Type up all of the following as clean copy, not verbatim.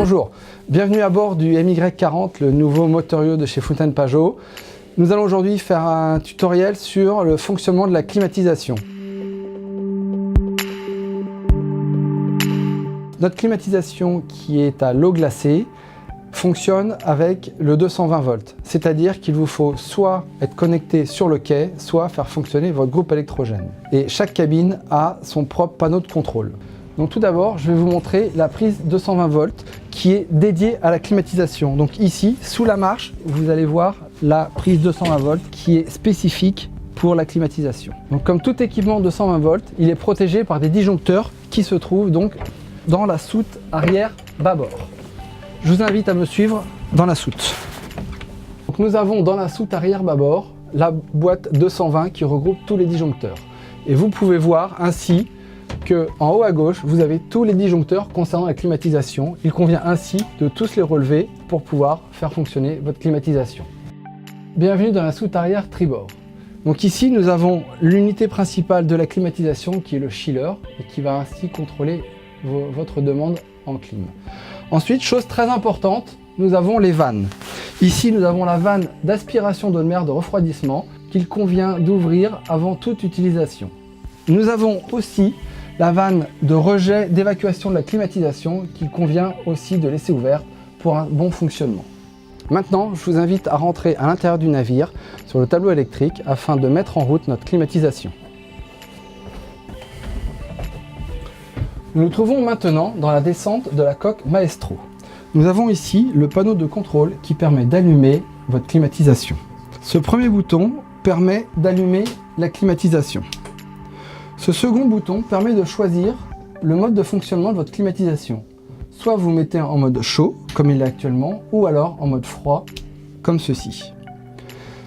Bonjour, bienvenue à bord du MY40, le nouveau motorieux de chez Fountaine Pajot. Nous allons aujourd'hui faire un tutoriel sur le fonctionnement de la climatisation. Notre climatisation qui est à l'eau glacée fonctionne avec le 220 volts, c'est-à-dire qu'il vous faut soit être connecté sur le quai, soit faire fonctionner votre groupe électrogène. Et chaque cabine a son propre panneau de contrôle. Donc tout d'abord, je vais vous montrer la prise 220 volts qui est dédiée à la climatisation. Donc ici, sous la marche, vous allez voir la prise 220 volts qui est spécifique pour la climatisation. Donc comme tout équipement 220 volts, il est protégé par des disjoncteurs qui se trouvent donc dans la soute arrière bâbord. Je vous invite à me suivre dans la soute. Donc nous avons dans la soute arrière bâbord la boîte 220 qui regroupe tous les disjoncteurs. Et vous pouvez voir ainsi qu'en haut à gauche, vous avez tous les disjoncteurs concernant la climatisation. Il convient ainsi de tous les relever pour pouvoir faire fonctionner votre climatisation. Bienvenue dans la soute arrière tribord. Donc ici, nous avons l'unité principale de la climatisation qui est le chiller et qui va ainsi contrôler votre demande en clim. Ensuite, chose très importante, nous avons les vannes. Ici, nous avons la vanne d'aspiration d'eau de mer de refroidissement qu'il convient d'ouvrir avant toute utilisation. Nous avons aussi la vanne de rejet d'évacuation de la climatisation qu'il convient aussi de laisser ouverte pour un bon fonctionnement. Maintenant, je vous invite à rentrer à l'intérieur du navire sur le tableau électrique afin de mettre en route notre climatisation. Nous nous trouvons maintenant dans la descente de la coque Maestro. Nous avons ici le panneau de contrôle qui permet d'allumer votre climatisation. Ce premier bouton permet d'allumer la climatisation. Ce second bouton permet de choisir le mode de fonctionnement de votre climatisation. Soit vous mettez en mode chaud, comme il est actuellement, ou alors en mode froid, comme ceci.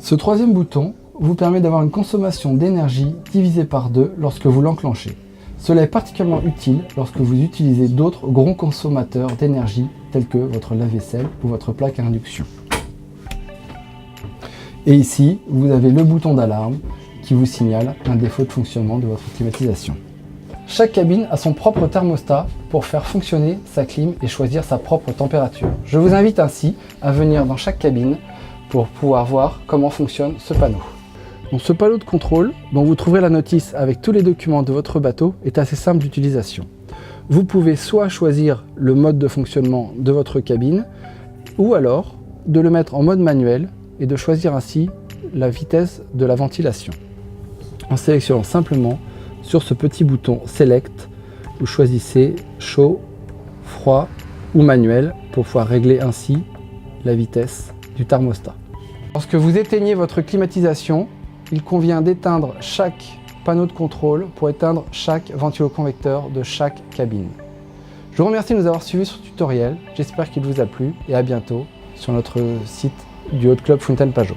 Ce troisième bouton vous permet d'avoir une consommation d'énergie divisée par 2 lorsque vous l'enclenchez. Cela est particulièrement utile lorsque vous utilisez d'autres gros consommateurs d'énergie tels que votre lave-vaisselle ou votre plaque à induction. Et ici, vous avez le bouton d'alarme qui vous signale un défaut de fonctionnement de votre climatisation. Chaque cabine a son propre thermostat pour faire fonctionner sa clim et choisir sa propre température. Je vous invite ainsi à venir dans chaque cabine pour pouvoir voir comment fonctionne ce panneau. Donc ce panneau de contrôle, dont vous trouverez la notice avec tous les documents de votre bateau, est assez simple d'utilisation. Vous pouvez soit choisir le mode de fonctionnement de votre cabine, ou alors de le mettre en mode manuel et de choisir ainsi la vitesse de la ventilation. En sélectionnant simplement sur ce petit bouton Select, vous choisissez chaud, froid ou manuel pour pouvoir régler ainsi la vitesse du thermostat. Lorsque vous éteignez votre climatisation, il convient d'éteindre chaque panneau de contrôle pour éteindre chaque ventiloconvecteur de chaque cabine. Je vous remercie de nous avoir suivis sur ce tutoriel, j'espère qu'il vous a plu et à bientôt sur notre site du Yacht Club Fountaine Pajot.